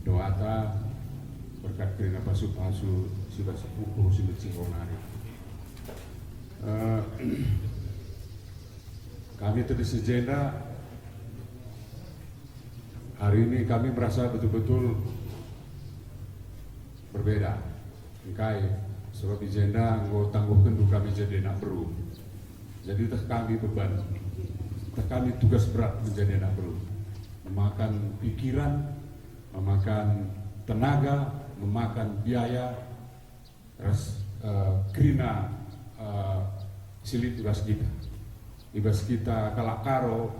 doata berkat kerana pasu-pasu sudah sepupu sudah cihonari. Kami tadi sejena hari ini kami merasa betul-betul berbeda. Engkai sebab agenda nggo tangguhkan kami jadi anak beru. Jadi tak kami beban, tak kami tugas berat menjadi anak beru. Memakan pikiran, memakan tenaga, memakan biaya, kerana silit tugas kita. Tugas kita kalak karo,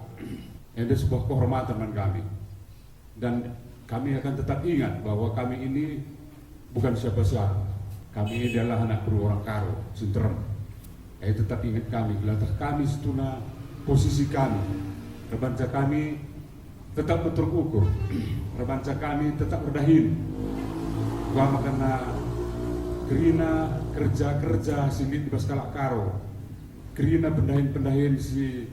ada sebuah kehormatan bagi kami. Dan kami akan tetap ingat bahwa kami ini bukan siapa-siapa. Kami adalah anak beru orang karo, Sinterem. Tetap ingat kami, gelatah kami setuna posisi kami. Rebanca kami tetap terukur, rebanca kami tetap berdahin. Gua karena kerina kerja silit di baskala karo, kerina pendahin si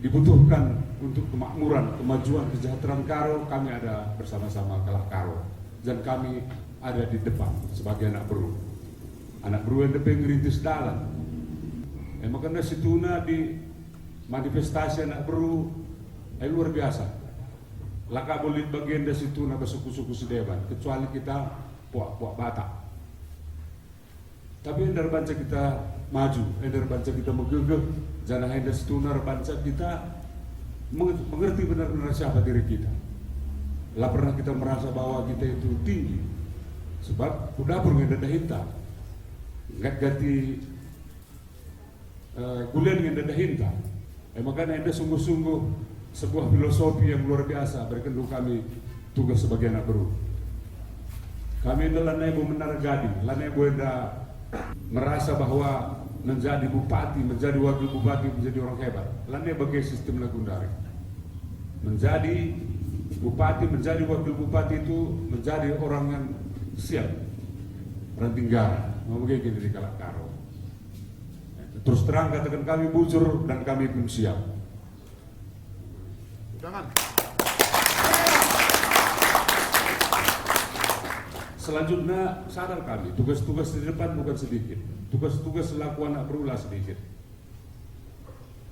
dibutuhkan untuk kemakmuran, kemajuan, kesejahteraan karo. Kami ada bersama-sama kalak karo, dan kami ada di depan sebagai anak beru. Anak beru yang depan ngerintis dalan. Makanya situna di manifestasi anak beru luar biasa. Laka boleh bagian dari situna bersuku-suku sedeban, kecuali kita puak-puak Batak. Tapi endar banca kita maju, endar banca kita menggegeh, jangan endar situna banca kita mengerti benar-benar siapa diri kita. Lah pernah kita merasa bahwa kita itu tinggi, sebab udah berganda hitam, nggak ganti gulen dengan dada hitam. Makanya ada sungguh-sungguh sebuah filosofi yang luar biasa berkendu kami tugas sebagai anak beru. Kami adalah nebu menara gading, nebu anda merasa bahwa menjadi bupati, menjadi wakil bupati, menjadi orang hebat. Lane bagai sistem Lagundari. Menjadi bupati, menjadi wakil bupati itu menjadi orang yang siap, orang tinggal, mau begini di kalak karo. Terus terang katakan kami bujur dan kami pun siap. Jangan. Selanjutnya sadar kami, tugas-tugas di depan bukan sedikit, tugas-tugas selaku anak berulah sedikit.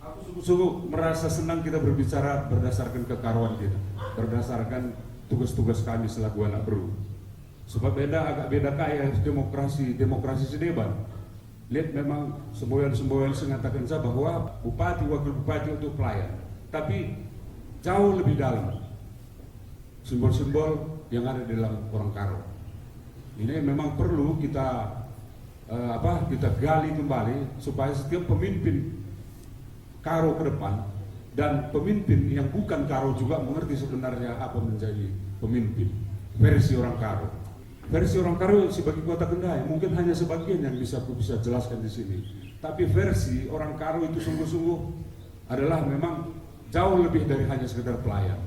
Aku sungguh-sungguh merasa senang kita berbicara berdasarkan kekaruan kita, berdasarkan tugas-tugas kami selaku anak beru. Sebab agak beda kaya demokrasi sedeban. Lihat memang semboyan-semboyan mengatakan saya bahwa bupati, wakil bupati untuk pelayan, tapi jauh lebih dalam simbol-simbol yang ada di dalam orang karo. Ini memang perlu kita kita gali kembali supaya setiap pemimpin karo ke depan dan pemimpin yang bukan karo juga mengerti sebenarnya apa menjadi pemimpin versi orang karo. Versi orang karo sebagai kota Kendai mungkin hanya sebagian yang bisa jelaskan di sini. Tapi versi orang karo itu sungguh-sungguh adalah memang jauh lebih dari hanya sekedar pelayan.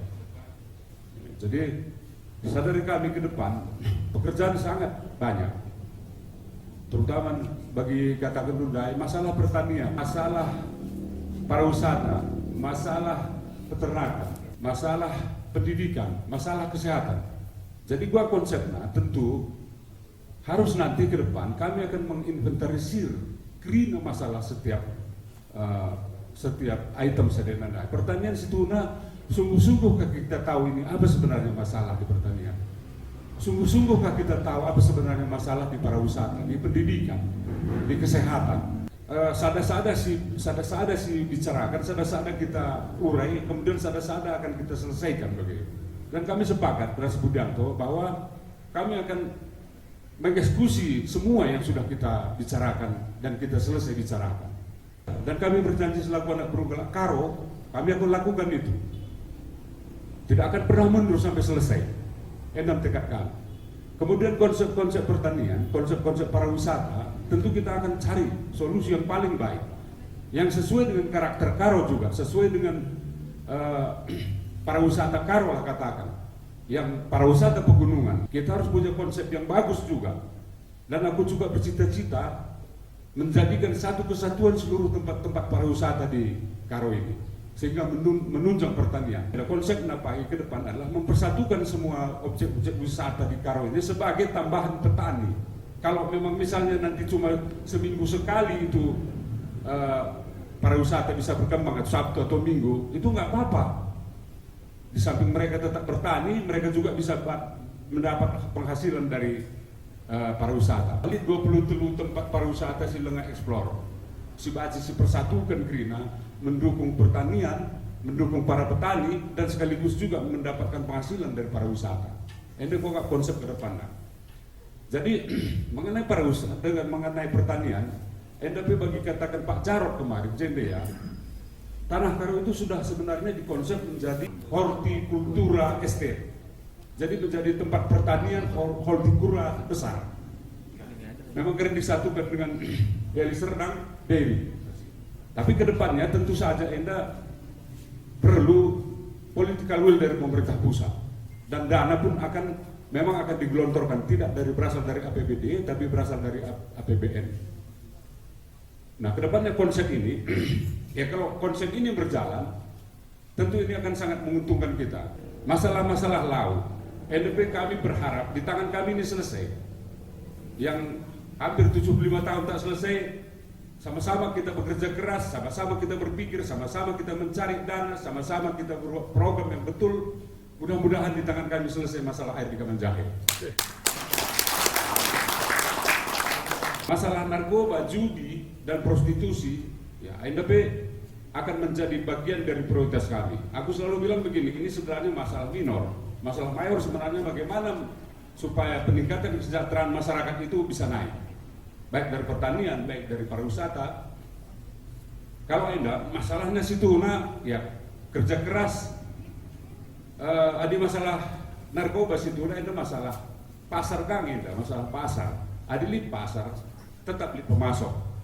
Jadi sadari kami ke depan pekerjaan sangat banyak, terutama bagi kata Kendai, masalah pertanian, masalah pariwisata, masalah peternakan, masalah pendidikan, masalah kesehatan. Jadi gua konsepnya tentu harus nanti ke depan kami akan menginventarisir kerana masalah setiap item sedenana. Pertanian situna sungguh-sungguhkah kita tahu ini apa sebenarnya masalah di pertanian? Sungguh-sungguhkah kita tahu apa sebenarnya masalah di pariwisata, di pendidikan, di kesehatan? Sada-sada sih bicarakan, sada-sada kita urai, kemudian sada-sada akan kita selesaikan begitu. Dan kami sepakat Beras Budianto bahwa kami akan mengeksekusi semua yang sudah kita bicarakan dan kita selesai bicarakan. Dan kami berjanji selaku anak beru karo, kami akan lakukan itu. Tidak akan pernah mundur sampai selesai. Enam tekad kami. Kemudian konsep-konsep pertanian, konsep-konsep pariwisata, tentu kita akan cari solusi yang paling baik, yang sesuai dengan karakter karo juga, sesuai dengan pariwisata karo lah katakan, yang pariwisata pegunungan. Kita harus punya konsep yang bagus juga. Dan aku juga bercita-cita menjadikan satu kesatuan seluruh tempat-tempat pariwisata di Karo ini. sehingga menunjang pertanian. Nah, konsep Napai ke depan adalah mempersatukan semua objek-objek wisata di Karo ini sebagai tambahan petani. Kalau memang misalnya nanti cuma seminggu sekali itu pariwisata bisa berkembang atau Sabtu atau Minggu, itu nggak apa-apa. Di samping mereka tetap bertani, mereka juga bisa mendapat penghasilan dari pariwisata. Kali 20 tempat pariwisata Silenga Explore. Si Baci si persatukan Krina, mendukung pertanian, mendukung para petani, dan sekaligus juga mendapatkan penghasilan dari pariwisata. Ini kok konsep ke depan. Jadi mengenai pariwisata dengan mengenai pertanian, NDP bagi katakan Pak Jarod kemarin, jende ya, Tanah Karo itu sudah sebenarnya dikonsep menjadi hortikultura estate. Jadi menjadi tempat pertanian hortikultura besar. Memang keren disatukan dengan Deli Serdang, Deli. Tapi kedepannya tentu saja Enda perlu political will dari pemerintah pusat. Dan dana pun memang akan digelontorkan, tidak berasal dari APBD, tapi berasal dari APBN. Nah, kedepannya konsep ini, ya kalau konsep ini berjalan, tentu ini akan sangat menguntungkan kita. Masalah-masalah laut, NDP kami berharap di tangan kami ini selesai. Yang hampir 75 tahun tak selesai, sama-sama kita bekerja keras, sama-sama kita berpikir, sama-sama kita mencari dana, sama-sama kita buat program yang betul. Mudah-mudahan di tangan kami selesai masalah air di Kamanjahe. Masalah narkoba, judi, dan prostitusi, ya NDP akan menjadi bagian dari prioritas kami. Aku selalu bilang begini, ini sebenarnya masalah minor. Masalah mayor sebenarnya bagaimana supaya peningkatan kesejahteraan masyarakat itu bisa naik. Baik dari pertanian, baik dari pariwisata. Kalau enggak, masalahnya situ, ya kerja keras. Ada masalah narkoba situ, ada masalah pasar masalah pasar. Ada lip pasar, tetap lip pemasok.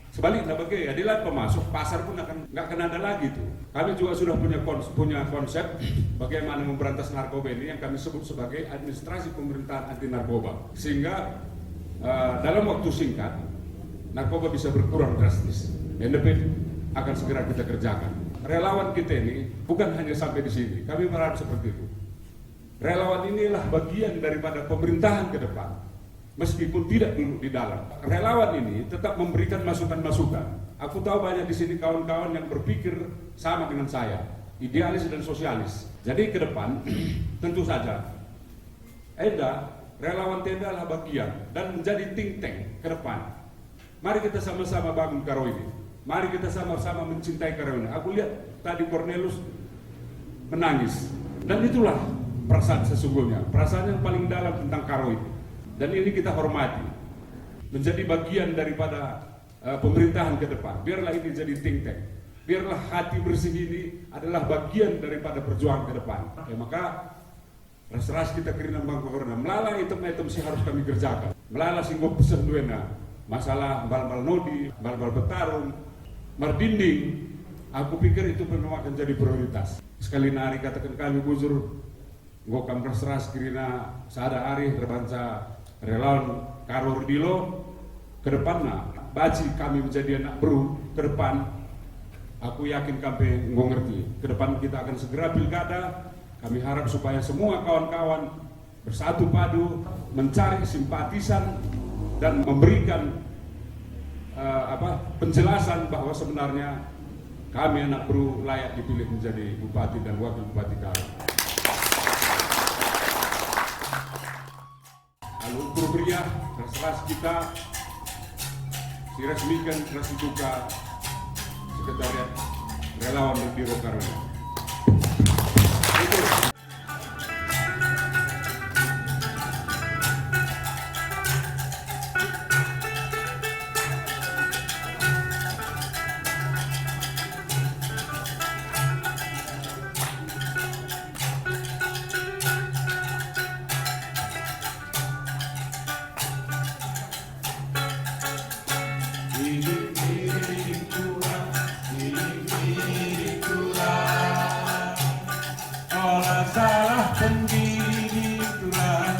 Sebaliknya bagaimana? Adilah pemasok, pasar pun nggak akan ada lagi tuh. Kami juga sudah punya konsep bagaimana memberantas narkoba ini yang kami sebut sebagai administrasi pemerintahan anti narkoba. Sehingga dalam waktu singkat narkoba bisa berkurang drastis. NDP akan segera kita kerjakan. Relawan kita ini bukan hanya sampai di sini. Kami berharap seperti itu. Relawan inilah bagian daripada pemerintahan ke depan. Meskipun tidak duduk di dalam, relawan ini tetap memberikan masukan-masukan. Aku tahu banyak di sini kawan-kawan yang berpikir sama dengan saya, idealis dan sosialis. Jadi ke depan, tentu saja, relawan Tenda adalah bagian dan menjadi think tank ke depan. Mari kita sama-sama bangun Karo ini. Mari kita sama-sama mencintai Karo ini. Aku lihat tadi Cornelius menangis, dan itulah perasaan sesungguhnya, perasaan yang paling dalam tentang Karo ini. Dan ini kita hormati, menjadi bagian daripada pemerintahan ke depan. Biarlah ini jadi think tank, biarlah hati bersih ini adalah bagian daripada perjuangan ke depan. Ya, maka ras-ras kita kena bangku karena melala item-item sih harus kami kerjakan. Melala singgo pesen duena, masalah bal-bal nodi, bal-bal betarung, mardinding. Aku pikir itu memang akan jadi prioritas. Sekali nari katakan kami bujur, ngokam ras-ras kirina sada hari terbanca relawan Karo Dilo ke depannya baci kami menjadi anak baru ke depan. Aku yakin kami ngerti ke depan kita akan segera pilkada. Kami harap supaya semua kawan-kawan bersatu padu mencari simpatisan dan memberikan penjelasan bahwa sebenarnya kami anak baru layak dipilih menjadi bupati dan wakil bupati Karo. Untuk beriah, keras kita diresmikan keras duka Sekretariat Relawan Biro Karo. Salah pendiri Tuhan,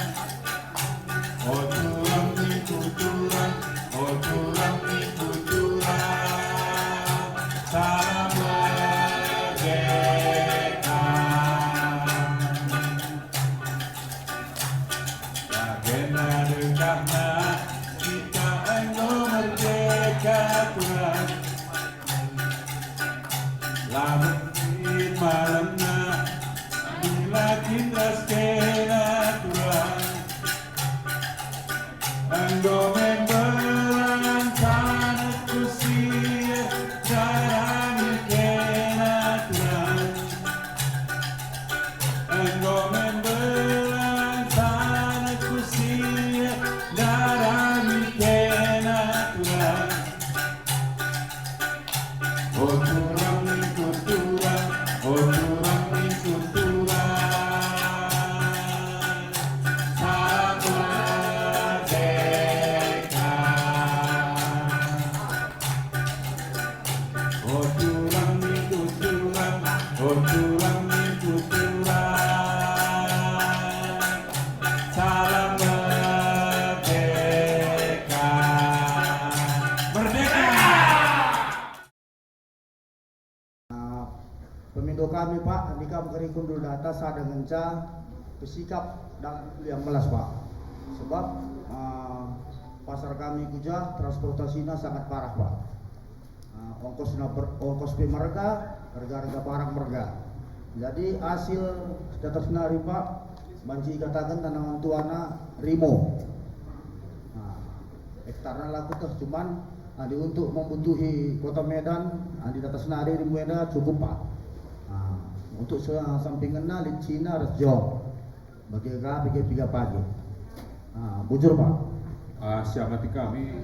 oh Tuhan ikut Tuhan, oh Tuhan ikut Tuhan. Salah engkau membelah sana kusia darami kena Tuhan. Oh turang ikut turang, oh turang ikut turang, salam merdeka. Oh turang ikut turang, oh turang ikut turang, salam merdeka. Merdeka! Pemindo kami Pak, Andika Mengkari Kundul Data Sada Ngenca bersikap dan yang melas Pak. Sebab pasar kami Kuja transportasinya sangat parah Pak. Ongkos mereka, harga barang mereka. Jadi hasil data senari Pak, banci katakan tanaman tuana rimo. Hektarnya laku tuh cuman untuk membutuhi kota Medan, di data senari di Medan cukup Pak. Untuk sampingannya di Cina Rejo bagi tiga pagi. Bujur Pak. Siamati kami,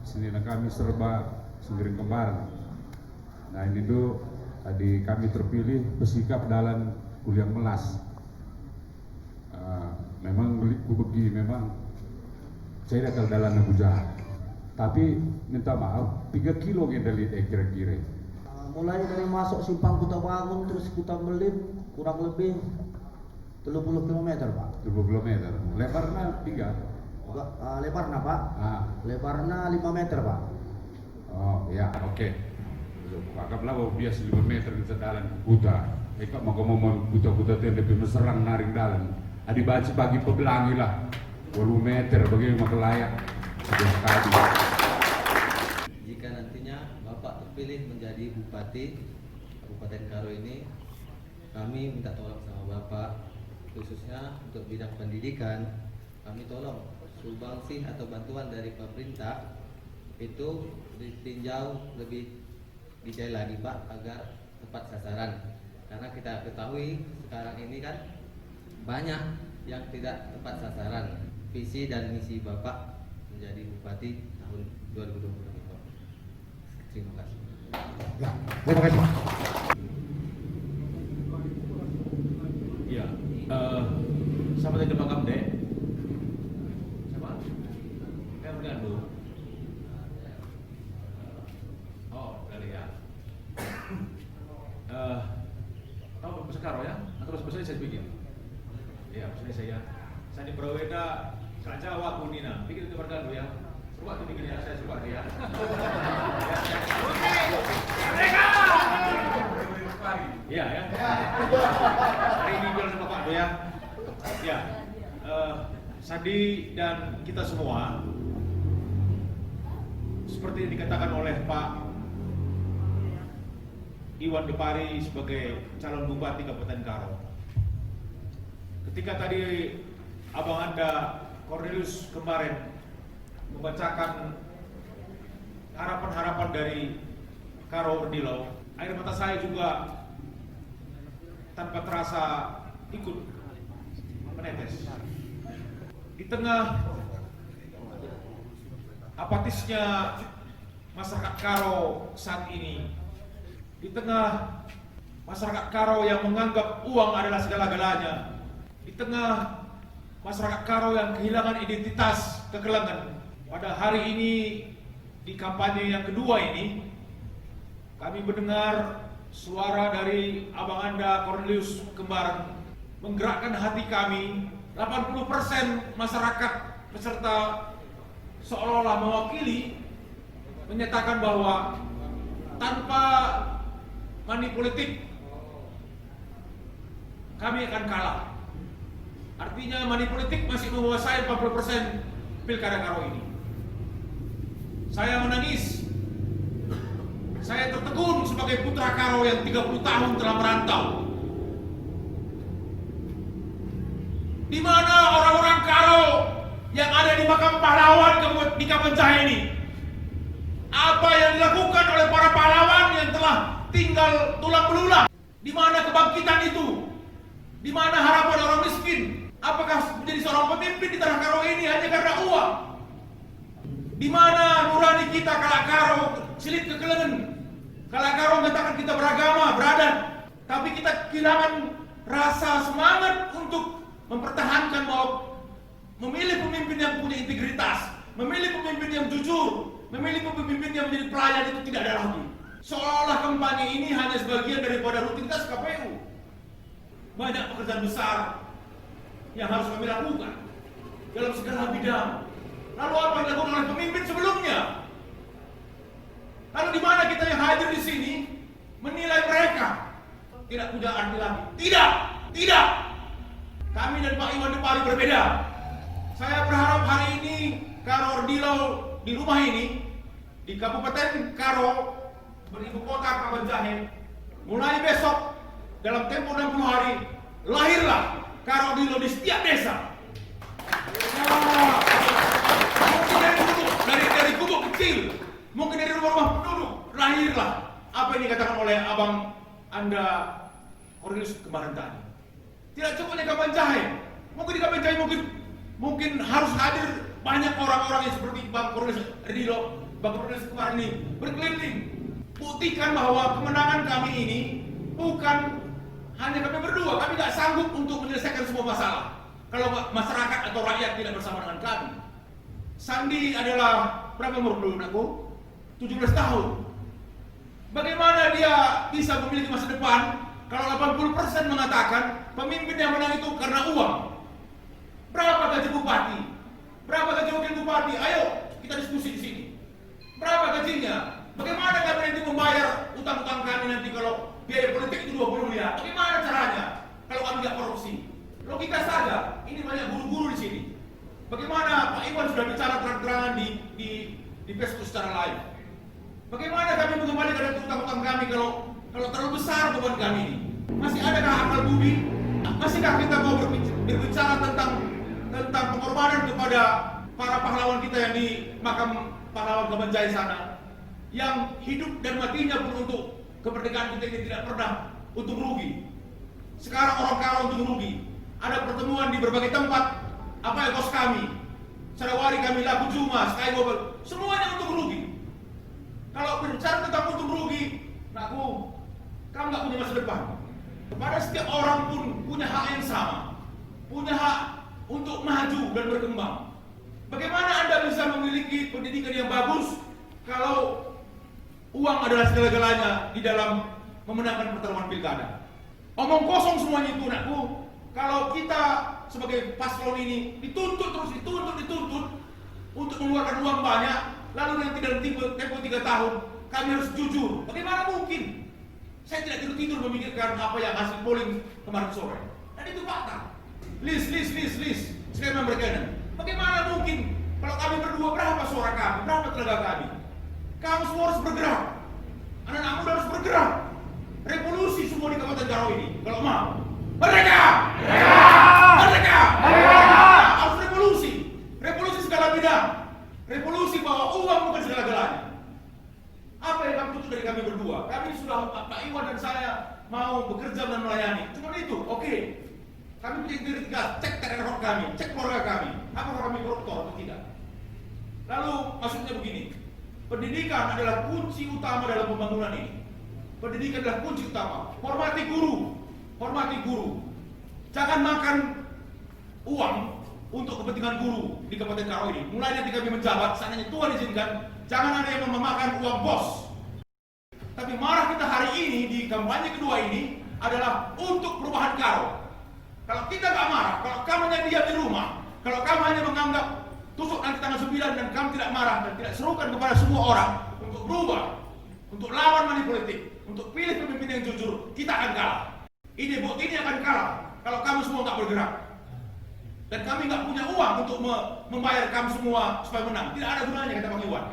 sini kami serba Senggiring Kembaran. Nah ini tuh tadi kami terpilih bersikap dalam kuliah melas. Memang begi memang saya dakal dalam Abuja. Tapi minta maaf 3 kilo dari kira-kira. Mulai dari masuk simpang Kuta Bangun terus Kuta Melim kurang lebih 30 km Pak. 20 km. Lebarnya 3. Lebarnya Pak. Lebarnya 5 meter Pak. Oh ya, oke. Anggaplah bahwa biasa 5 meter kita jalan Kuta. Eka mau ngomong Kuta-Kuta itu lebih meserang naring dalam. Adi baca bagi pebelangi lah 20 meter bagi maka layak. Setiap kali. Jika nantinya Bapak terpilih menjadi Bupati Kabupaten Karo ini, kami minta tolong sama Bapak, khususnya untuk bidang pendidikan. Kami tolong sumbangsi atau bantuan dari pemerintah itu ditinjau lebih detail lagi Pak, agar tepat sasaran. Karena kita ketahui sekarang ini kan banyak yang tidak tepat sasaran. Visi dan misi Bapak menjadi Bupati tahun 2020. Terima kasih. Ya, terima kasih Pak. Iya, sama tadi Pak Kamde. Siapa? Ergando. Oh, kali ya. Tahu bahasa Karo ya? Atau bahasa saya bikin? Iya, maksudnya saya di Praweda, Kak Jawa Kunina. Bikin itu Ergando ya. Coba tuh bikin ya, saya coba ya. Merdeka! Iya ya. Hari ini jual sama Pak Do ya. Ya. Sandi dan kita semua seperti yang dikatakan oleh Pak Iwan Depari sebagai calon Bupati Kabupaten Karo. Ketika tadi Abang Anda Cornelius kemarin membacakan harapan-harapan dari Karo Erdilo, air mata saya juga tanpa terasa ikut menetes. Di tengah apatisnya masyarakat Karo saat ini, di tengah masyarakat Karo yang menganggap uang adalah segala-galanya, di tengah masyarakat Karo yang kehilangan identitas kekelangan, pada hari ini di kampanye yang kedua ini kami mendengar suara dari Abang Anda Cornelius Kembaran menggerakkan hati kami. 80% masyarakat peserta seolah-olah mewakili menyatakan bahwa tanpa money politik kami akan kalah. Artinya money politik masih menguasai 40% pilkada Karo ini. Saya menangis. Saya tertegun sebagai putra Karo yang 30 tahun telah merantau. Di mana orang-orang Karo yang ada di makam pahlawan di Kapencah ini? Apa yang dilakukan oleh para pahlawan yang telah tinggal tulang belulang? Di mana kebangkitan itu? Di mana harapan orang miskin? Apakah menjadi seorang pemimpin di tanah Karo ini hanya karena uang? Di mana nurani kita kalau Karo silit ke kelengan? Kalau Karo mengatakan kita beragama, beradat, tapi kita kehilangan rasa semangat untuk mempertahankan bahwa memilih pemimpin yang punya integritas, memilih pemimpin yang jujur, memilih pemimpin yang menjadi pelayan itu tidak ada lagi. Seolah-olah kampanye ini hanya sebagian daripada rutinitas KPU. Banyak pekerjaan besar yang harus kami lakukan dalam segala bidang. Lalu apa yang dilakukan oleh pemimpin sebelumnya? Lalu di mana kita yang hadir di sini menilai mereka tidak punya arti lagi? Tidak. Kami dan Pak Iwan Depari berbeda. Saya berharap hari ini Karo Ordilo di rumah ini di Kabupaten Karo beribu kota Kabanjahe, mulai besok dalam tempo 60 hari lahirlah Karo Ordilo di setiap desa. Mungkin dari gubuk kecil, mungkin dari rumah penduduk lahirlah apa yang dikatakan oleh abang Anda Cornelius kemarin tadi. Tidak cukup di Kabanjahe, mungkin di Kabanjahe mungkin harus hadir banyak orang-orang yang seperti Bang Cornelius Ordilo, Bang Cornelius kemarin ini berkeliling. Buktikan bahwa kemenangan kami ini bukan hanya kami berdua, kami tidak sanggup untuk menyelesaikan semua masalah kalau masyarakat atau rakyat tidak bersama dengan kami. Sandi adalah berapa umur dulu anakku? 17 tahun. Bagaimana dia bisa memiliki masa depan kalau 80% mengatakan pemimpin yang menang itu karena uang? Berapa gaji bupati? Berapa gaji wakil bupati? Ayo kita diskusi di sini. Berapa gajinya? Bagaimana kami nanti membayar utang-utang kami nanti kalau biaya politik itu 20 miliar? Bagaimana caranya kalau kami tidak korupsi? Logika saja. Ini banyak guru-guru di sini. Bagaimana Pak Iwan sudah bicara terang-terangan di Facebook secara live. Bagaimana kami mengembalikan utang-utang kami kalau terlalu besar beban kami ini? Masih adakah akal budi? Masihkah kita mau berbicara tentang pengorbanan kepada para pahlawan kita yang di makam pahlawan Kabanjahe sana, yang hidup dan matinya pun untuk kemerdekaan kita ini tidak pernah untung rugi. Sekarang orang Karo untung rugi. Ada pertemuan di berbagai tempat. Apa ya kos kami, Sarawari kami, Labu Juma, Skywalker, semuanya untung rugi. Kalau berbicara tentang untung rugi, nakku, kamu nggak punya masa depan. Pada setiap orang pun punya hak yang sama, punya hak untuk maju dan berkembang. Bagaimana Anda bisa memiliki pendidikan yang bagus kalau uang adalah segala-galanya di dalam memenangkan pertarungan pilkada? Omong kosong semuanya itu, nakku. Kalau kita sebagai paslon ini dituntut untuk mengeluarkan uang banyak, lalu nanti dalam tempo 3 tahun kami harus jujur. Bagaimana mungkin? Saya tidak tidur memikirkan apa yang hasil polling kemarin sore. Dan itu fakta. List. Skema berkaitan. Bagaimana mungkin kalau kami berdua, berapa suara kami, berapa tenaga kami? Kamu semua harus bergerak. Anak-anak muda harus bergerak. Revolusi semua di Kabupaten Karo ini. Kalau mau. Merdeka! Harus revolusi segala bidang. Revolusi bahwa uang bukan segala-galanya. Apa yang kamu tuntut dari kami berdua? Kami sudah, Pak Iwan dan saya mau bekerja dan melayani. Cuma itu, oke. Kami punya integritas, cek track record kami, cek keluarga kami. Apakah kami koruptor atau tidak? Lalu maksudnya begini, pendidikan adalah kunci utama dalam pembangunan ini. Pendidikan adalah kunci utama. Hormati guru. Jangan makan uang untuk kepentingan guru di Kabupaten Karo ini. Mulai nanti kami menjabat, seandainya Tuhan izinkan, jangan ada yang memakan uang bos. Tapi marah kita hari ini di kampanye kedua ini adalah untuk perubahan Karo. Kalau kita nggak marah, kalau kamu hanya diam di rumah, kalau kamu hanya menganggap tusuk nanti tanggal 9 dan kamu tidak marah dan tidak serukan kepada semua orang untuk berubah, untuk lawan money politik, untuk pilih pemimpin yang jujur, kita akan kalah. Ini akan kalah kalau kamu semua nggak bergerak. Dan kami nggak punya uang untuk membayar kamu semua supaya menang. Tidak ada gunanya, kata Bang Iwan.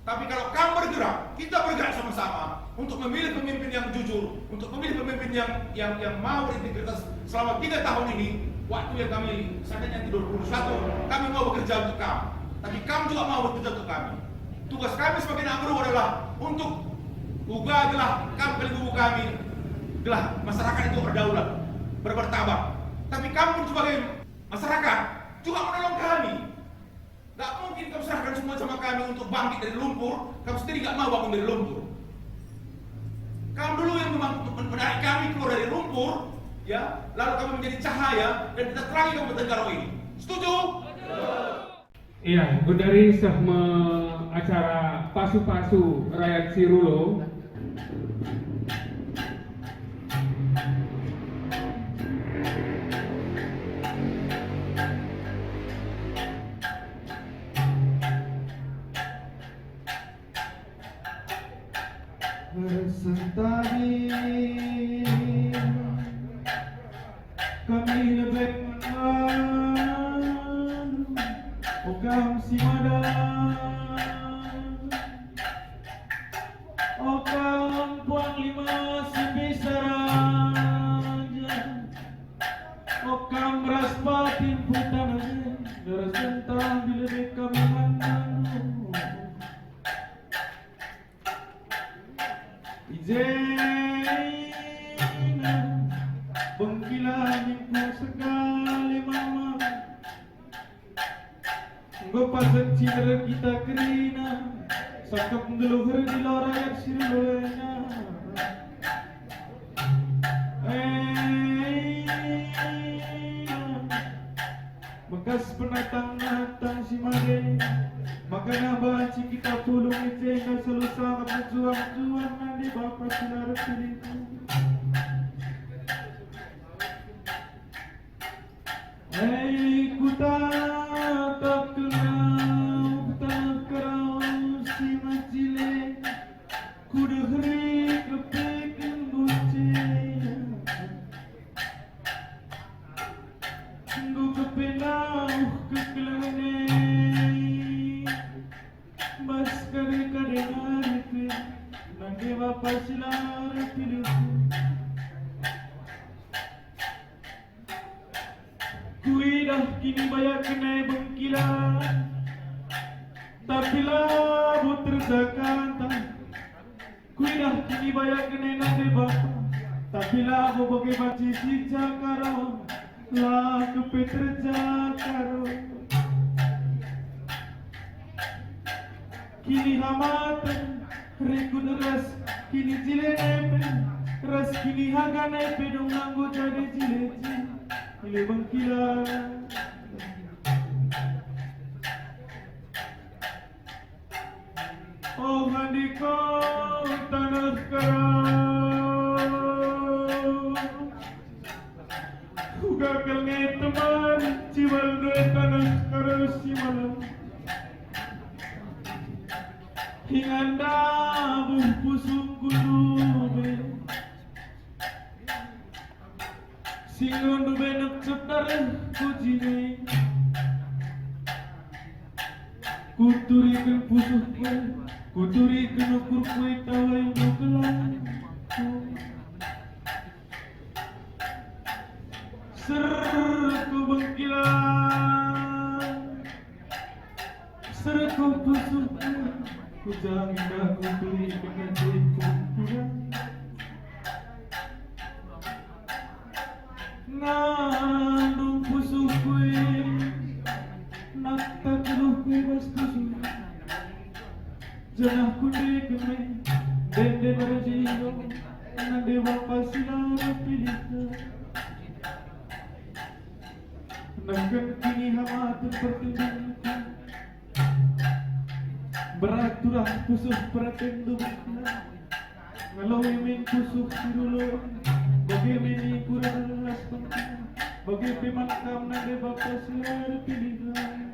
Tapi kalau kamu bergerak, kita bergerak sama-sama untuk memilih pemimpin yang jujur, untuk memilih pemimpin yang mau berintegritas selama 3 tahun ini. Waktu yang kami seandainya nanti 2021, kami mau bekerja untuk kamu. Tapi kamu juga mau bekerja untuk kami. Tugas kami sebagai anak buruh adalah untuk ubahlah kami, gelah masyarakat itu berdaulat bermartabat. Tapi kamu pun sebagai masyarakat juga menolong kami. Gak mungkin kamu serahkan semua sama kami untuk bangkit dari lumpur, kamu sendiri gak mau bangun dari lumpur. Kamu dulu yang menarik kami keluar dari lumpur, ya, lalu kami menjadi cahaya dan kita terangi Kabupaten Karo ini. Setuju? Iya, dari sahme acara Pasu-Pasu Rakyat Sirulo. Bersentari kami lebih menang Okam si madan Okam puang lima si bisaraja Okam raspatin putananya Bersentari lebih kami menang Izena bengkilangku sekali mama Gopasan citra kita kerina Sakap ngeluhur di rakyat Siruloena Bekas penatang-natang si Made Makanya banci kita pulung ijena selalu sangat berjuang-juang nanti bapak sinar pilihku ku tak kenal tak kerau si macile ku dehri kepekin bocil ku kepenau kekelene Mas kade-kade naripe nanti bapak sinar pilihku Kuidah kini banyak kena bengkilan Tapi labu tersakanta Kuidah kini banyak kena nanti bapak Tapi labu bagai baci si Jakaro Lagu Peter Jakaro Kini hamatan Reku deras Kini jile nepe Ras kini haga nepe Dong nganggo jadi jile-jile Ini bengkilan Oh handiko tanah karau Gagal ngeteman Cimal dua tanah karau si malam Hinganda buh pusung kulube Singon du benuk cetar kujine Kuturikan pusuh kue Kuturikan ukur kue tawa yang bergelang Serku bengkilan Serku pusuh kue Kujang indah kuturikan ngecek kurang Ngandung pusuh kue Nakta keluh kue bas pusuh Janah kundi keme Dende berjiyo Nande bapak sinar pilihka Nakan kini hamatun pertimbangku Beraturah pusuh pratendu bakla Ngalawi min pusuh sirulo Bagaimana kurang las penting Bagaimana kam nade bapak sinar pilihan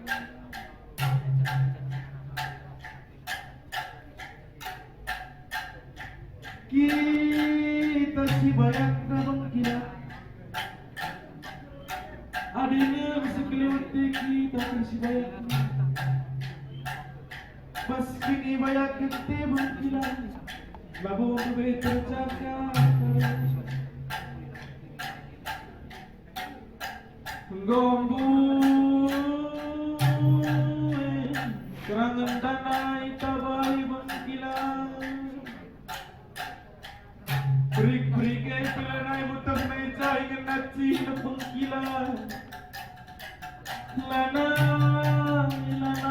Kita si banyak nabang gila Adanya bisa kelewati kita si banyak Bas kini banyak kete bangkilan Labu beri tercakap Gombu Kerangan tanah itabai bangkilan Berik-berik pelanai muter meja ingin cing na pengkilan Lana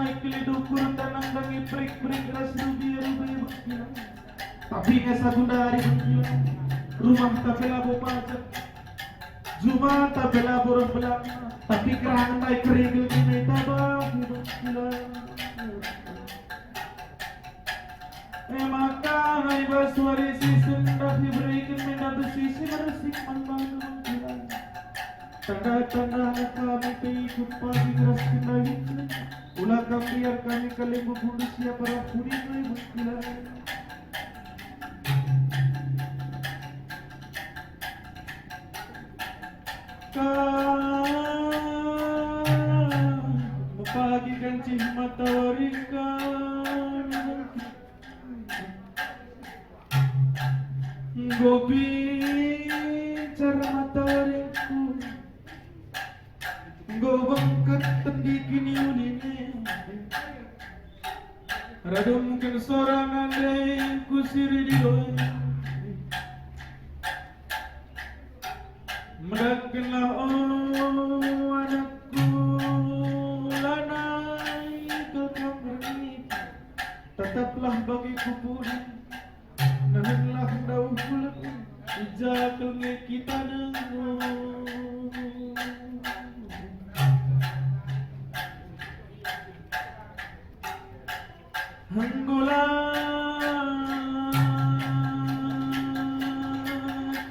iklidukur tanang dangi prik-prik ras rubi-rubi bengkilan Tapi nga dari bengkilan Rumah tapelabo pajak Zuma tapelabo orang belakang Tapi kerang tay kerigil ini tabah di bengkilan Maka ay baswari sisun Dahi berikin menadu sisi meresik manbang bengkilan Tanda-tanda kami keikut pagi keras kendali Ulah kami biar kami kalimu bunuh siapa rapuri bengkilan Pagi kancing matahari Gobi cara matahariku Go bangkat tendikin unine Radum kan sorangan deh kusiri di doa Mendakkenlah oh anakku lanai ke kamar Tetaplah bagiku pun Nahanlah daun kulit Jakelnya kita dengar Hanggola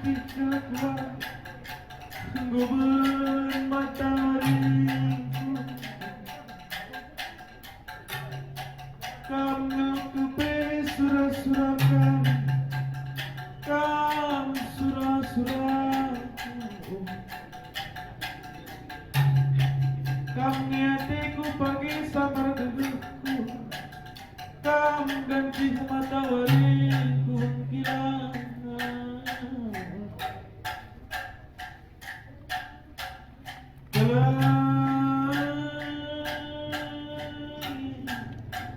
Tikaklah Goben matahariku Kamu kepe surah-surahkan Kamu surah-surahku Kamu hatiku pagi samar dudukku Kamu ganti matahariku hilang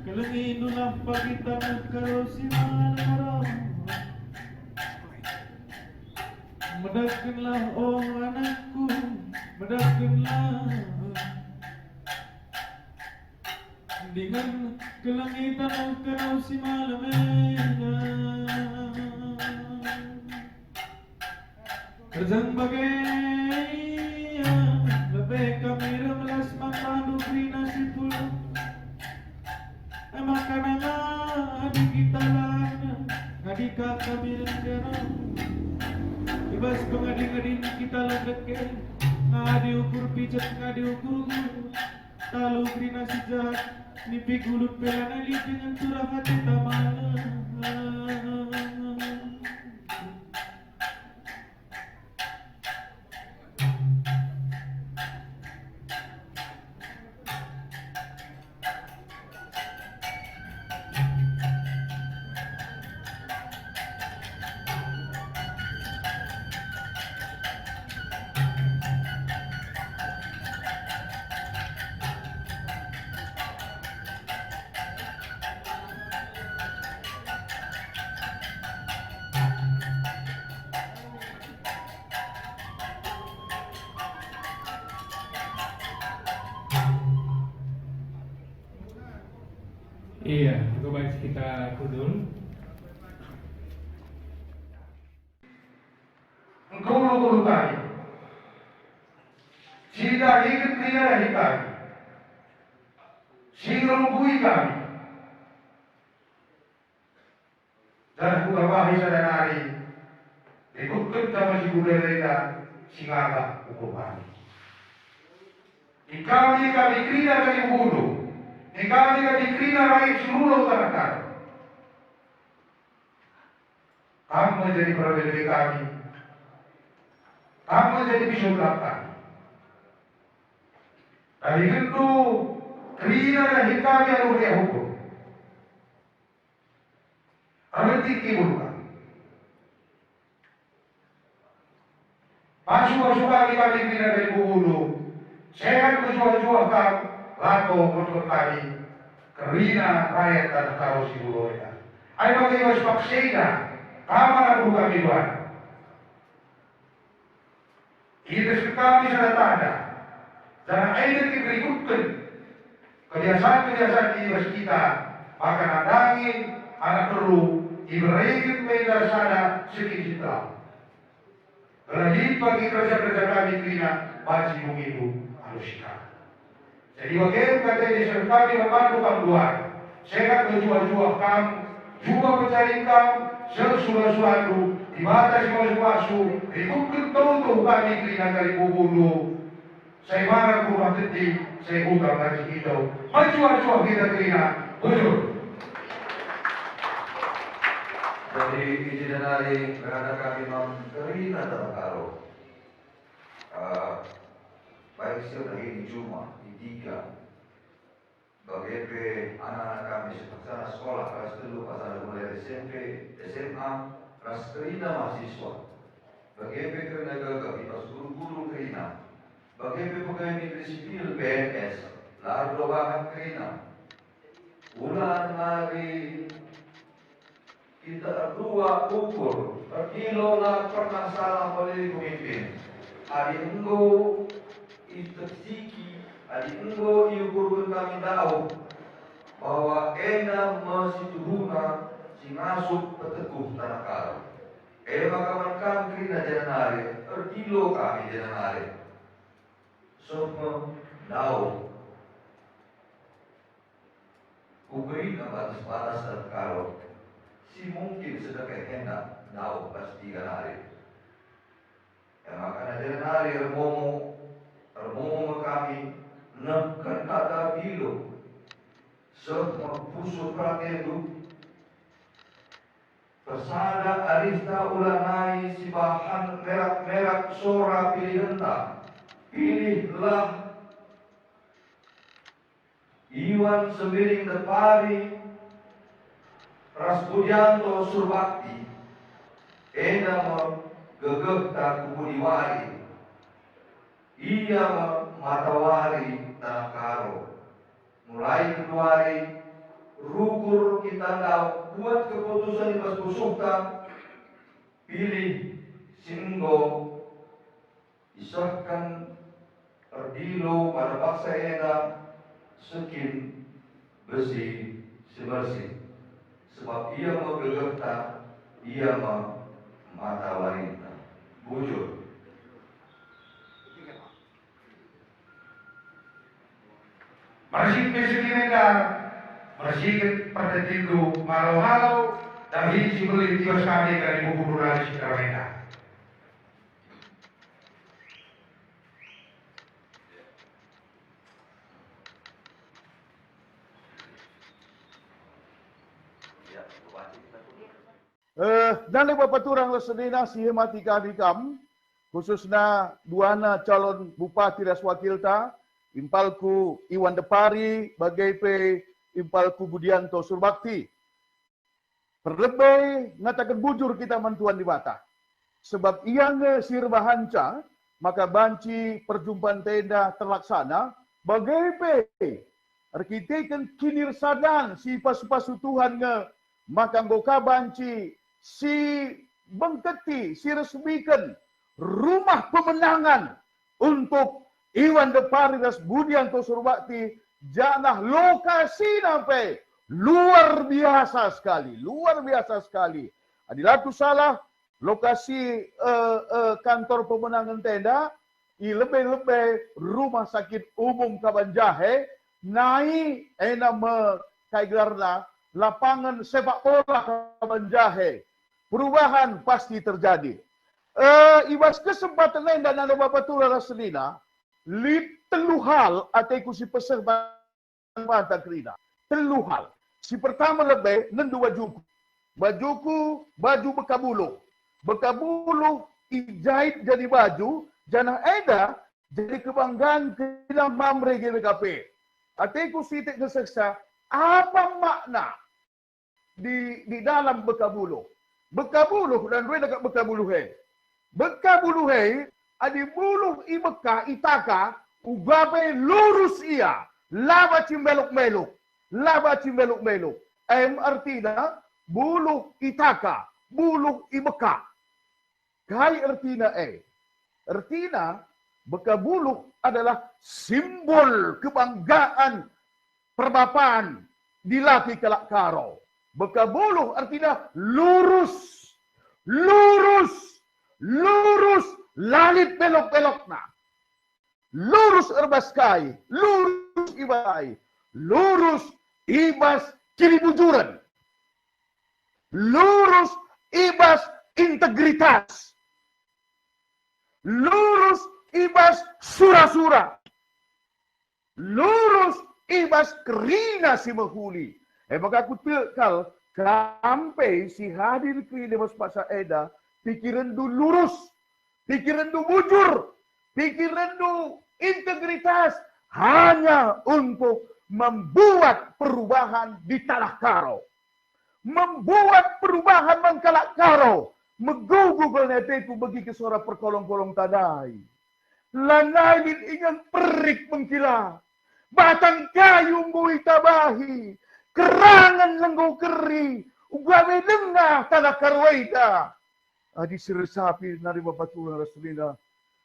Kelenginulah pagi tanah karo simanaro Medakkenlah oh anakku Medakkenlah Dengan kelangitan karo si malamnya Kerjang bagai Lebih kami remelas mandu nasi pulau Makanan adik kita lana Adik kakak bilang jarang Ibas pengading-ading kita ledeke Ngadi ukur pijat ngadi ukur Talu kri nasi jahat Nipi gulut pelana li dengan surah hati tamana Iya, coba kita kudul. Guru kami, sida hidup tidak kami, singrubui kami, dan kuawahi sadanari, ikut sama si budaya singaga hukum kami. Kami krina kami bunuh. Kami krina rakyat seluruh tanah. Kamu menjadi perwira kami. Kamu menjadi bisul kami. Dari itu krina dan kami yang udah hukum. Arti kibulkan. Masuk kami krina dari bulu. Sehat berjuang kami. Lato untuk kami kerina rakyat dan kau si buloya. Ayo bagi was paksida, kamar aku kami doan. Ida kami sudah tak ada. Dan aida berikutkan kebiasaan-kebiasaan di kita, maka nadangi anak perlu ibrahim beda sana sedikit kita. Lagi bagi kerja-kerja kami kena masih mengibu manusia. Jadi bagaimana kata ini kami membantu kamu luar. Saya berjuang-juang kamu, juga mencari kamu, sesuatu di mata semua sesuatu, ikut tutup kami kena kali bubulu. Saya marah kurang detik, saya utang dari hidau. Berjuang-juang kita kena, bujur. Jadi izin dan hari kerana kami memberi nada karo baik sudah ini cuma di 3 bagi anak-anak kami seperti sekolah kelas 3 pasal mulai SMP, SMA, kelas kerina mahasiswa bagi kerana gagap di pas guru-guru kerina bagi pegawai negeri sipil PNS lalu banget kerina ulang lagi kita dua ukur kilo lah pernah salah oleh pemimpin adi enggo istatisiki adi enggo iukur kami tahu bahwa ena masih turuna si masuk peteguh tanah karo makaman kami kena jalan hari kilo kami jalan hari semua tahu ukurin batas-batas tanah karo si mungkin sudah kehendak tahu pasti kan hari. Yang akan ada hari remomo kami nak kata bilu semua pusuk prakedu persada arista ulanai si bahan merak-merak sora pilih entah pilihlah Iwan Sembiring Depari Ras Budianto Surbakti ena gegek tak kubudiwari ia matawari tanah karo mulai keduari rukur kita tahu buat keputusan di pas busukta pilih singgo isahkan erdilo pada paksa ena sekin besi sebersih sebab ia mau gegerta, ia mau mata wanita. Bujur. Masih kesekian masih pada tindu malau-malau dan hiji beli tiga sekali dari buku durasi mereka. Dan lepas paturang lasadina si hemati kadikam khususnya duana calon bupati ras wakilta impalku Iwan Depari bagai pe impalku Budianto Surbakti perlebih ngatakan bujur kita mentuan di mata sebab yang sirbahanca maka banci perjumpaan tenda terlaksana bagai pe arkiteken kinir sadan si pasu-pasu Tuhan nge maka ngoka banci si bengketi, si resmikan rumah pemenangan untuk Iwan Depari Ras Budianto Surbakti janah lokasi sampai luar biasa sekali. Adilatu salah lokasi kantor pemenangan tenda lebih-lebih rumah sakit umum Kabanjahe naik nama kaigarna lapangan sepak bola Kabanjahe. Perubahan pasti terjadi. Ibas kesempatan lain dan ada Bapak Tula Raselina, telu hal atau si peser mata kerina. Telu hal. Si pertama lebih nendu bajuku. Baju bekabuluh. Bekabuluh ijahit jadi baju, janah eda jadi kebanggaan kena mamre GBKP. Atau sitik keseksa, apa makna di dalam bekabuluh? Bekabuluh dan dua dekat bekabuluh hai. Bekabuluh hai adi buluh i Mekah itaka ugabe lurus ia laba cimbeluk-meluk. Artinya buluh itaka, buluh i Mekah. Kai artinya artinya bekabuluh adalah simbol kebanggaan perbapaan di laki kelak karo. Bekabuluh artinya lurus, lurus, lurus, lalit belok-belokna. Lurus erbaskai, lurus ibai, lurus ibas kiri bujuran. Lurus ibas integritas. Lurus ibas sura-sura. Lurus ibas kerina si mahuli. Maka aku tilkal sampai si hadir ke dewas pasal eda, pikiran du lurus, pikiran du bujur, pikiran du integritas hanya untuk membuat perubahan di tanah karo. Membuat perubahan mengkalak karo. Megugugol neteku bagi ke suara perkolong-kolong tadai. Lanai ingat perik mengkila. Batang kayu mbui tabahi. Kerangan lenggau keri. Ugawe dengah tanah karwaida. Adi siresapi nari bapatura rasulina.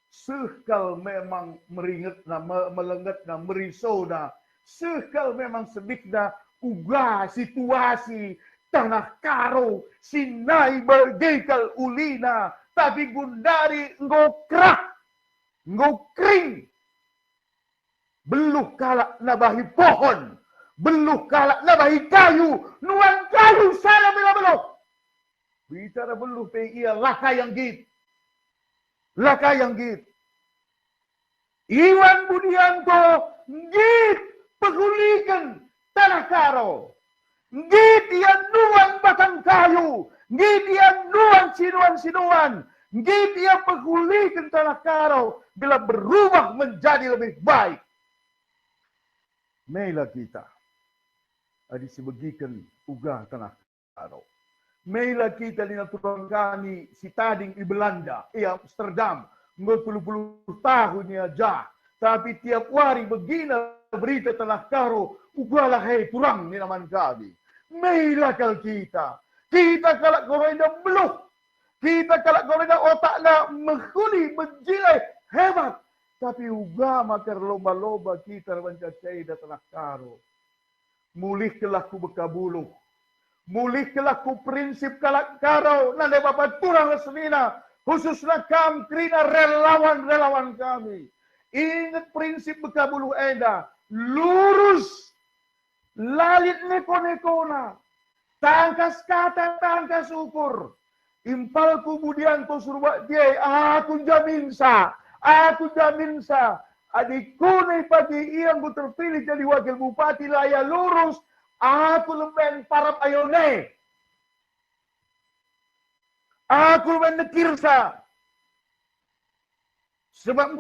Sekal memang meringat na, melengat na, merisau na. Sekal memang sedikna uga situasi tanah karo sinai bergekal ulina tapi gundari ngokrak ngokring beluh kalak nabahi pohon beluh kalak nabahi kayu nuan kayu sana bila beluh bicara beluh pe ia laka yang git Iwan Budianto git pegulikan tanah karo Git yang nuan batang kayu, git yang nuan sinuan-sinuan, git yang pegulikan tanah karo bila berubah menjadi lebih baik. Mailah kita, adi sebegikan uga tanah karo. Mailah kita di natural kami si tading di Belanda, Amsterdam, 50 tahun aja. Tapi tiap hari begina berita tanah karo, ugalah hei turang ni naman kami. Mailah kal kita kalak korenda beluh, kita kalak korenda otak na menghuni, menjilai, hebat. Tapi uga makar lomba-lomba kita mencacai da tanah karo. Mulih kelaku bekabuluh, mulih kelaku prinsip kalak karo, nanda bapak turang senina, khususnya kami kerina relawan-relawan kami. Ingat prinsip bekabuluh eda, lurus, lalit neko-nekona, tangkas kata, tangkas ukur. Impal kemudian kau suruh dia, aku jamin sa. Adikku nih pagi yang ku terpilih jadi wakil bupati laya lurus, aku lemben parap ayone. Aku lemben nekirsa. Sebab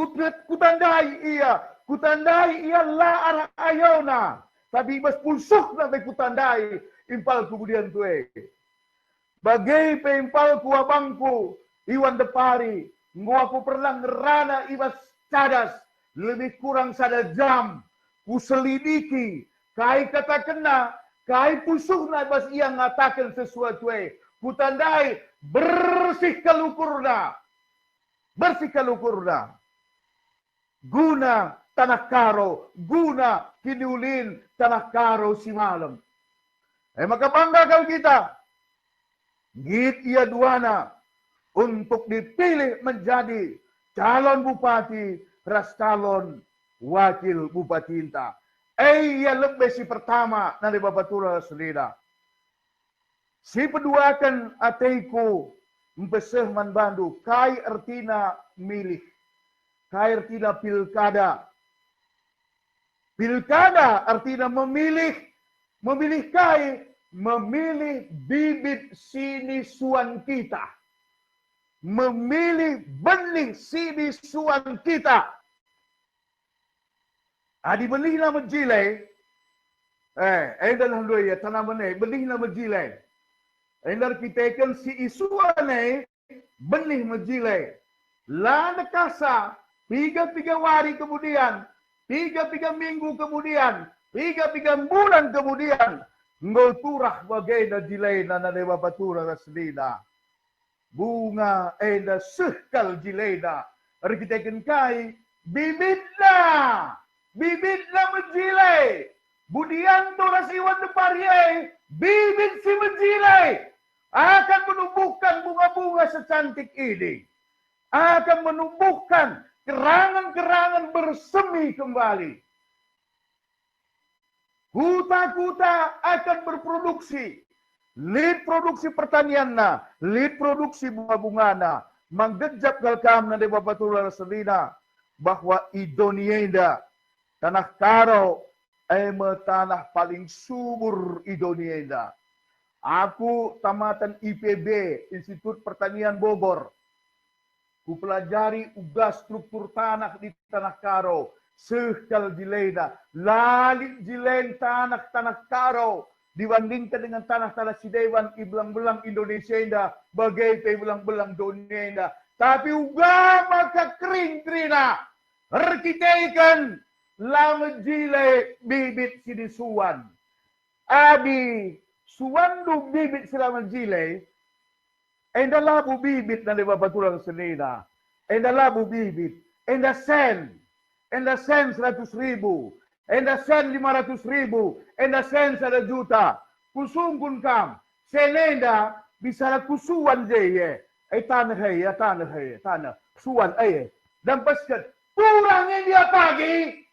kutandai ia la arah ayona. Tapi bas pulsuk na kutandai impal kemudian tuwe. Bagai peimpal ku abangku Iwan Depari, aku pernah ngerana ibas cadas lebih kurang sada jam ku selidiki kai kata kena kai pulsuk na bas ia ngatakan sesuatu kutandai bersih kalukurna guna tanah karo, guna kiniulin tanah karo si malam. Maka bangga kau kita. Git ia duana untuk dipilih menjadi calon bupati, ras calon wakil bupati inta. Ia lebih si pertama nanti bapatura selida. Si kedua kan ateiku empeseh manbandu kai artina milih. Kai artina pilkada. Pilkada artinya memilih kai, memilih bibit sinisuan kita. Memilih benih sinisuan kita. Adi benih na menjilai. Dalam dua ya tanaman benih na menjilai. Endar kita kan si isuan benih menjilai. La nekasa 3 hari kemudian. 3 minggu kemudian, 3 bulan kemudian, ngoturah bagai na jilay na bapatura na selina. Bunga eda sehkal jilay na Arkiteken kai, bibit na menjilai. Budianto Rasiwan de Parie, bibit si menjilai. Akan menumbuhkan bunga-bunga secantik ini. Akan menumbuhkan kerangan-kerangan bersemi kembali. Kuta-kuta akan berproduksi. Lead produksi pertanian na, lead produksi bunga-bunga menggejap galkam na di Bapatular Selina bahwa Idonienda tanah karo ay tanah paling subur Idonienda. Aku tamatan IPB, Institut Pertanian Bogor. Ku pelajari ugas struktur tanah di tanah karo. Sekal jilena, lalit jilen tanah-tanah karo dibandingkan dengan tanah-tanah Sidewan ibelang-belang Indonesia indah bagai belang-belang dunia indah. Tapi uga maka kering krina arkiteikan lama jile bibit sini suwan. Adi suwandu bibit selama jile enda labu bibit na lima batulang senina. Enda labu bibit, enda sen. Enda sen 100.000, enda sen 500.000, enda sen 1 juta. Kusungkun kam, senenda bisa kusuan jeye. Tanah heye, tanah suan aye. Dan paskat turangin dia pagi.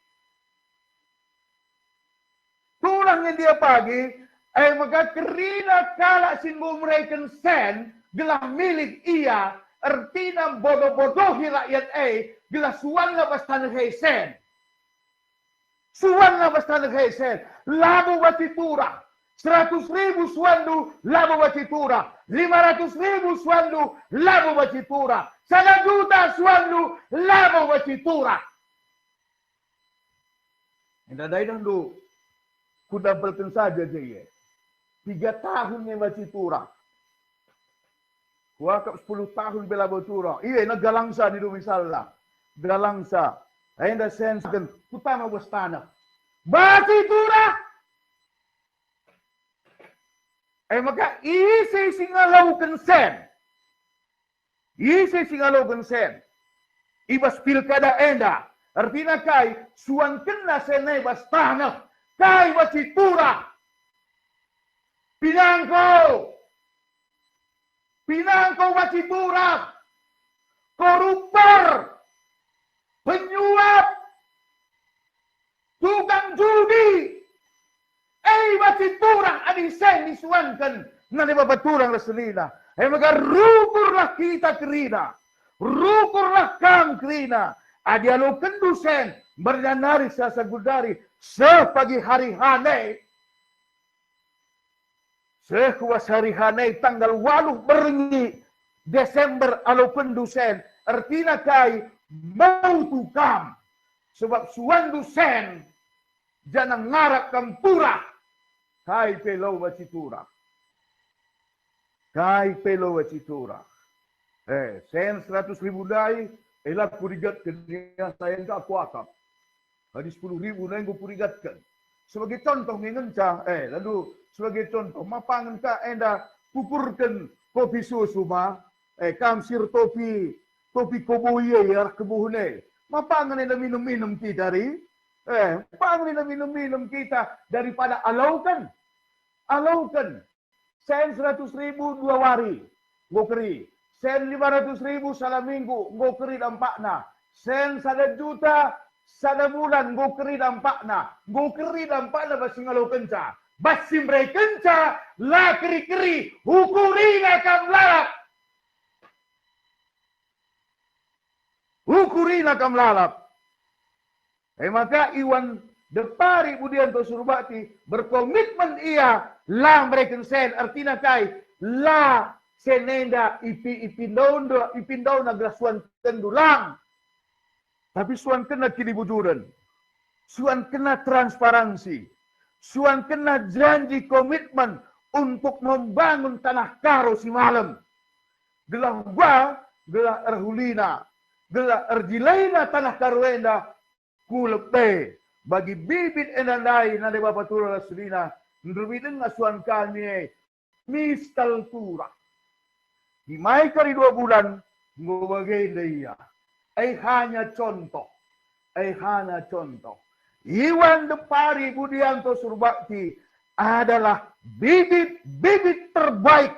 Turangin dia pagi. Maka kerina kala singgung mereka sen gelah milik ia. Artina bodoh-bodohi rakyat gila suan nga bas tanah hesen. Suan nga bas tanah hesen. Labo batitura. 100.000 suandu, labo batitura. 500.000 suandu, labo batitura. 1 juta suandu, labo batitura. Indaday nang do, kudabalkan saja jaya. 3 tahun nga batitura. Wakap 10 tahun bela botura. Iya, nagalangsa di Dumisala. Galangsa. Ayun da sense kan kutama was tanah. Batitura! Maka isi singalaw kansen. Isi singalaw kansen. Ibas pilkada enda. Artina kay suan kena senay bas tanah. Kay batitura. Pinangko! Pinangko batitura, koruptor, penyuap, tukang judi, batitura adisen disuankan na baturang Rasulina. Maka rukurlah kita kerina, rukurlah kam kerina, adialo kendusen bernanari sa sagudari sepagi hari hane. Sekuas hari hanay tanggal 8 berengi Desember alo pendusen artina kay mau tukam sebab suan dusen janang ngarap kam pura kay pelo wacitura sen 100.000 dai elak purigat kenya sayang ka kuakap hadis 10.000 na yang purigatkan sebagai contoh ngenca lalu sebagai contoh, mapangan ka enda kukurkan kopi susu ma, kamsir topi kobuye ya kebuhune. Mapangan enda minum-minum kita ri, mapangan enda minum-minum kita daripada alaukan. Sen 100.000 2 hari, ngokeri. Sen 500.000 salah minggu, ngokeri dampakna. Sen 1 juta 1 bulan, ngokeri dampakna. Ngokeri dampakna basi ngalau kenca. Basim kenca, la keri-keri, hukurina kam lalap. Hukurina kam lalap. Maka Iwan Depari Budianto Surbakti berkomitmen ia la mereka sen artina kai la senenda ipindaw na grasuan tendulang. Tapi suan kena kilibujuran. Suan kena transparansi. Suan kena janji komitmen untuk membangun tanah karo si malam. Gelah gua, gelah erhulina, gelah erjilaina tanah karuenda kulepe bagi bibit enandai na de bapatura rasulina nrubidin ngasuan kami mistal tura. Di mai kari 2 bulan ngobagai dia. hanya contoh. Hanya contoh. Iwan Depari Budianto Surbakti adalah bibit-bibit terbaik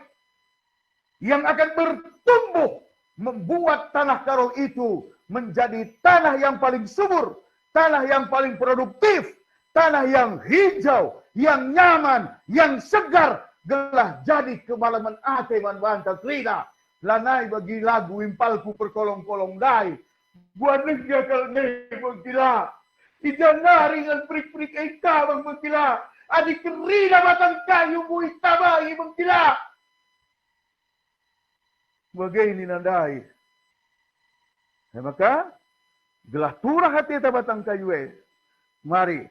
yang akan bertumbuh membuat tanah Karo itu menjadi tanah yang paling subur, tanah yang paling produktif, tanah yang hijau, yang nyaman, yang segar, gelah jadi kemalaman ate man banta krina. Lanai bagi lagu impalku perkolong-kolong dai. Buat negara kalne menggila. Ijana ringan prik-prik eka bang menggila. Adik kerina batang kayu buih tabai menggila. Begini nandai. Maka gelah turah hati batang kayu mari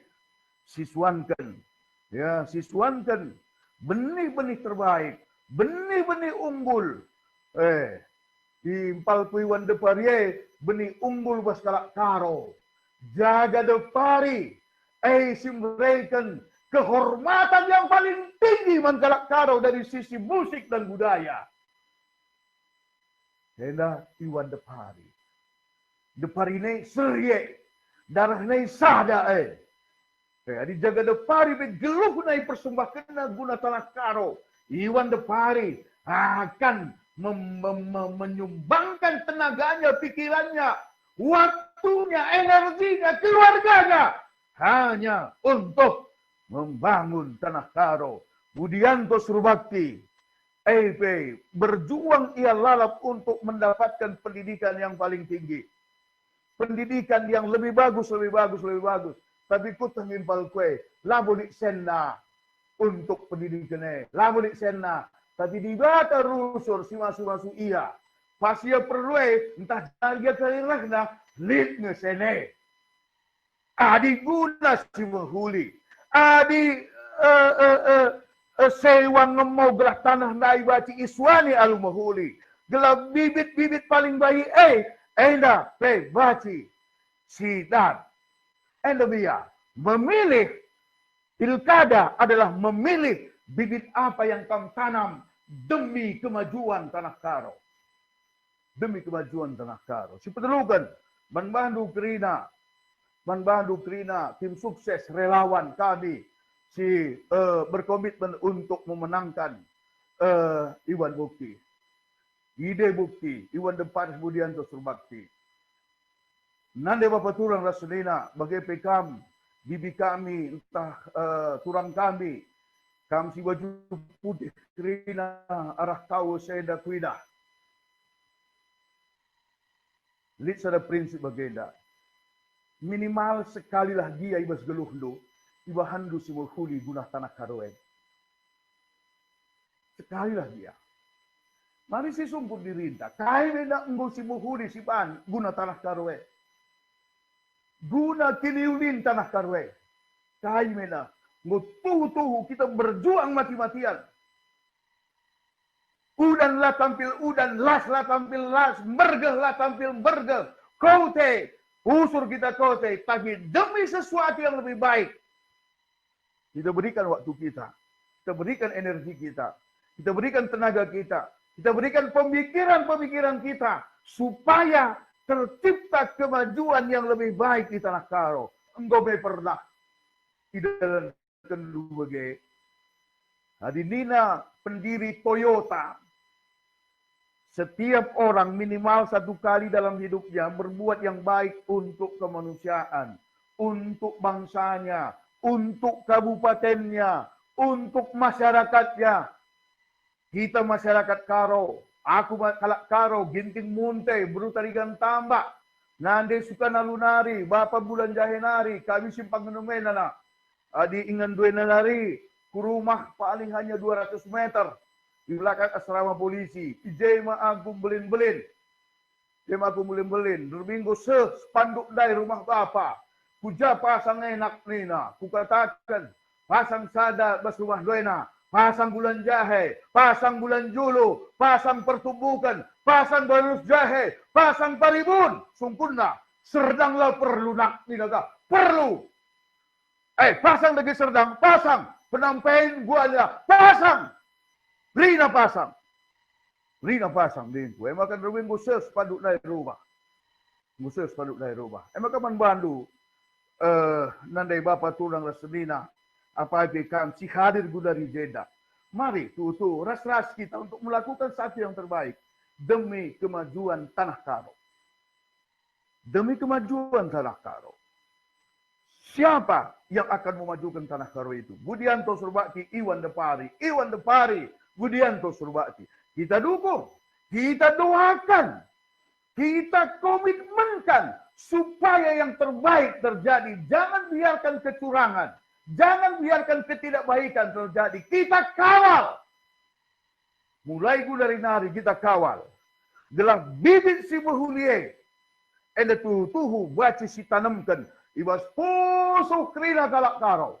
siswankan, ya siswankan benih-benih terbaik, benih-benih unggul. Impal Iwan Depari benih unggul Baskalak Karo. Jaga Depari, memberikan kehormatan yang paling tinggi Baskalak Karo dari sisi musik dan budaya. Hena Iwan Depari. Depari ini serie, darah ini sada Di jaga Depari begeluh nai persembahkan guna tanah Karo. Iwan Depari akan menyumbangkan tenaganya, pikirannya, waktunya, energinya, keluarganya hanya untuk membangun tanah Karo. Budianto Surbakti berjuang ia lalap untuk mendapatkan pendidikan yang paling tinggi. Pendidikan yang lebih bagus. Tapi ku tengimpal kue, labulik senna untuk pendidikannya. Labulik senna. Tapi di bata rusur si masu-masu iya. Pas ia perlu entah dia kalirah na, lit ngesene. Adi guna si mahuli. Adi sewang ngemau gelah tanah nai baci iswani alu mahuli. Gelah bibit-bibit paling bayi enda baci sidat. Enda biya memilih pilkada adalah memilih bibit apa yang kamu tanam demi kemajuan tanah Karo. Demi kemajuan tanah Karo. Si petelukan Banbandu Krina, tim sukses relawan kami si berkomitmen untuk memenangkan Iwan Bukti. Ide Bukti, Iwan Depari Budianto Surbakti. Nande Bapak Turang Rasulina, bagai pekam, bibi kami, entah turang kami si baju putih Krina arah tahu saya dah kuida. Lihat ada prinsip bagenda. Minimal sekali lah dia ibas geluhndo, ibahandu si huli guna tanah Karoen. Sekali lah dia. Mari si sumput dirinta. Kai benda enggo si huli si pan guna tanah Karoen. Guna kiniulin tanah Karoen. Kai benda. Tuhu kita berjuang mati-matian. Udan lah tampil udan, las lah tampil las, bergel lah tampil bergel. Kote, usur kita kote, tapi demi sesuatu yang lebih baik. Kita berikan waktu kita berikan energi kita berikan tenaga kita berikan pemikiran kita supaya tercipta kemajuan yang lebih baik di tanah Karo. Engkau pernah tidak kedua ge. Hadinina pendiri Toyota. Setiap orang minimal satu kali dalam hidupnya berbuat yang baik untuk kemanusiaan, untuk bangsanya, untuk kabupatennya, untuk masyarakatnya. Kita masyarakat Karo, aku kalak Karo, ginting munte, berutarigan tambak, nande suka nalunari, bapak bulan jahenari, kami simpang genumenana. Adi ingan dua nari, ku rumah paling hanya 200 meter. Di belakang asrama polisi. Ijema aku belin-belin. Berbinggo spanduk dari rumah bapak. Kuja pasang enak nina. Kukatakan, pasang sada bas rumah doena. Pasang bulan jahe. Pasang bulan julu. Pasang pertumbukan. Pasang barus jahe. Pasang paribun. Sungkunna. Serdanglah perlu nak nina ka. Perlu. Pasang lagi serdang. Pasang. Penampilan gua aja. Pasang. Rina pasang din ko. Makan rawin ko ses paduk na rumah. khusus pada dari rumah. Maka manbandu nandai bapa turang rasenina apa kan si hadir gudari Jeddah. Mari tutu ras-ras kita untuk melakukan satu yang terbaik demi kemajuan tanah Karo. Demi kemajuan tanah Karo. Siapa yang akan memajukan tanah Karo itu? Budianto Surbakti, Iwan Depari, Budianto Surbakti. Kita dukung, kita doakan, kita komitmenkan supaya yang terbaik terjadi. Jangan biarkan kecurangan, jangan biarkan ketidakbaikan terjadi. Kita kawal. Mulai dari nari kita kawal. Gelang bibit si behulie. Enda tuhu baci si tanamkan. Ibas poso krina galak Karo.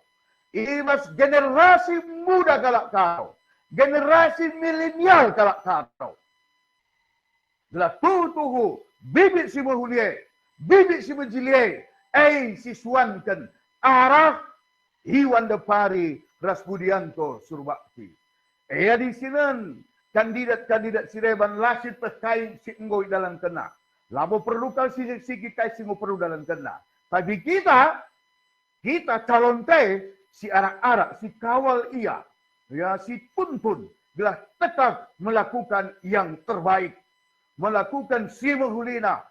Ibas generasi muda galak Karo. Generasi milenial galak Karo. Gelang tuhu bibit si behulie. Bibit si bejilie. Siswankan arah Iwan Depari Rasbudianto Surbakti. Di sini kandidat-kandidat sireban lasit terkait si ngoi dalam kena. Labo perlu kal si kai si perlu dalam kena. Tapi kita calon teh si arak-arak, si kawal ia, ya si pun telah tetap melakukan yang terbaik. Melakukan si menghulina.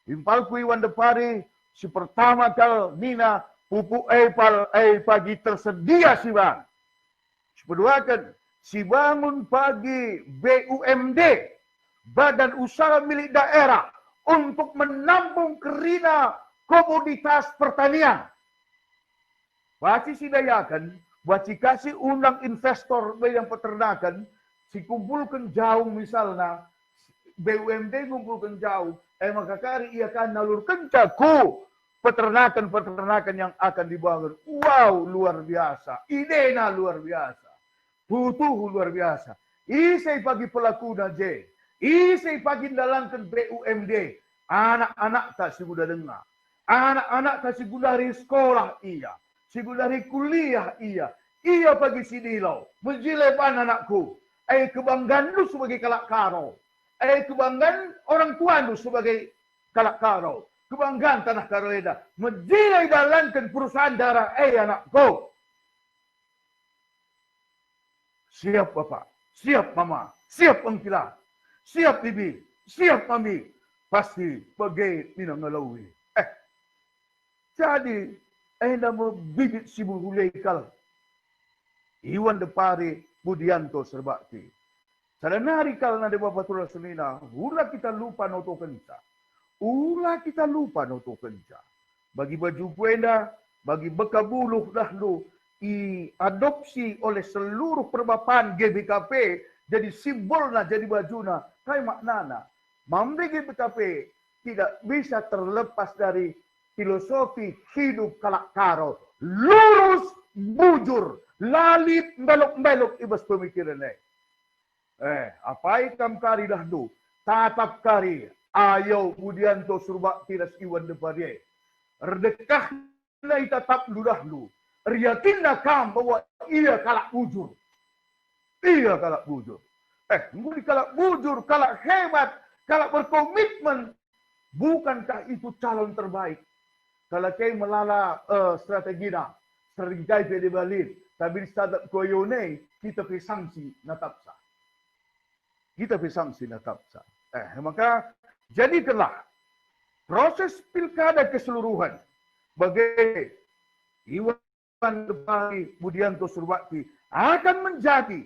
Impalku Iwan Depari si pertama kal Nina pupuk pagi tersedia si bang. Si kedua kan si bangun pagi BUMD, Badan Usaha Milik Daerah, untuk menampung kerina komoditas pertanian. Baci sidayakan, baci kasih undang investor yang peternakan, si kumpulkan jauh misalnya, BUMD kumpulkan jauh, maka kari ia akan nalurkan caku peternakan yang akan dibangun. Wow, luar biasa. Idena luar biasa. Butuh luar biasa. Isai pagi pelaku naje. Isai pagi dalamkan BUMD. Anak-anak tak si budak dengar. Anak-anak tak si dari sekolah iya. Si dari kuliah iya. Iya pagi si dilau. Menjilepan anakku. Kebanggaan lu sebagai kalak Karo. Kebanggaan orang tua lu sebagai kalak Karo. Kebanggaan tanah Karo Eda. Menjilai dalamkan perusahaan darah. Anakku. Siap Bapak, siap Mama, siap Engkila, siap Bibi, siap Mami. Pasti bagai minang ngalawi. Jadi, nama bibit si buhulekal. Iwan Depari, Budianto Surbakti. Sadanari kal na de babatura senina, hula kita lupa noto kenca. Ula kita lupa noto kenca. Bagi baju kuenda, bagi bekabuluh dahlu, diadopsi oleh seluruh perbapaan GBKP jadi simbolna, jadi bajuna. Kayak maknana. Mamde GBKP tidak bisa terlepas dari filosofi hidup kalak Karo. Lurus, bujur, lalip, belok-belok ibas pemikiran. Apai kam kari dahdu, tatap kari, ayo Budianto Surbakti das Iwan Depari. Redekah na itatap lu dahdu. Riyakinlah kam bahwa ia kalak bujur. Ia kalak bujur. Mungkin kalak bujur, kalak hebat, kalak berkomitmen. Bukankah itu calon terbaik? Kalau kau melala strategi na, strategi pede balik, tapi startup koyone, kita pergi sanksi natapsa. Kita pergi sanksi natapsa. Maka jadikanlah proses pilkada keseluruhan bagai Iwan Depari Budianto Surbakti akan menjadi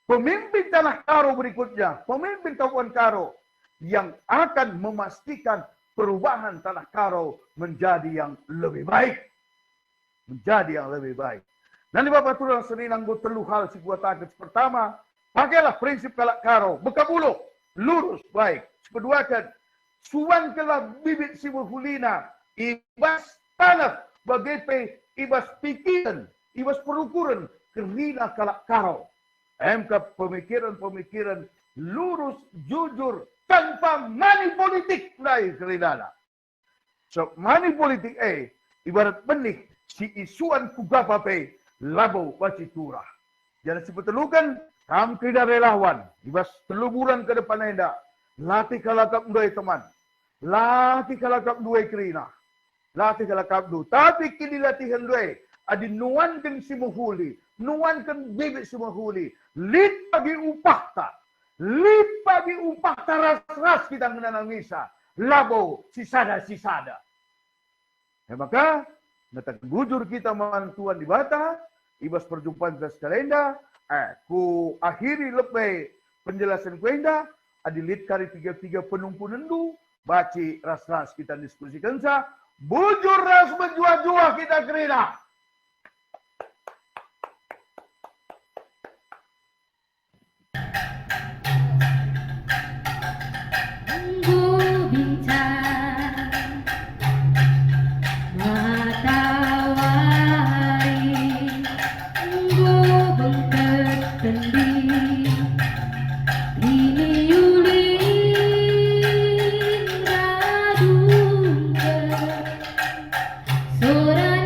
pemimpin tanah Karo berikutnya, pemimpin Kabupaten Karo yang akan memastikan perubahan tanah Karo menjadi yang lebih baik. Menjadi yang lebih baik. Dan di Bapak Turang Seninang telu hal si buat target. Pertama, pakailah prinsip kalak Karo, bekabuluh, lurus, baik. Kedua kan, suwankanlah bibit si berhulina, ibas tanah, bagai ibas pikiran, ibas perukuran, kerina kalak Karo. MK pemikiran-pemikiran lurus, jujur, tanpa money politik lain kerinana. So, money politik ibarat benih, si isuan kugapa labau baci turah. Jangan sebetulukan, kam kerja relawan, ibas 3 bulan ke depan enda, latih kalakap ndoi teman. Latih kalakap dua kerina. Latih kalakap dua. Tapi kini latihan dua. Adi nuan kan si muhuli. Nuan kan bibit si muhuli. Lit bagi upah tak. Lit bagi upah tak ras-ras kita menanang misa. Labo sisada. Maka natag bujur kita mantuan di bata. Ibas perjumpaan kita sekalenda. Ku akhiri lebih penjelasan kuenda. Adi lit kari 3 penumpunendu. Baci ras-ras kita diskusikan sa. Bujur ras menjua-jua kita kerina. Sora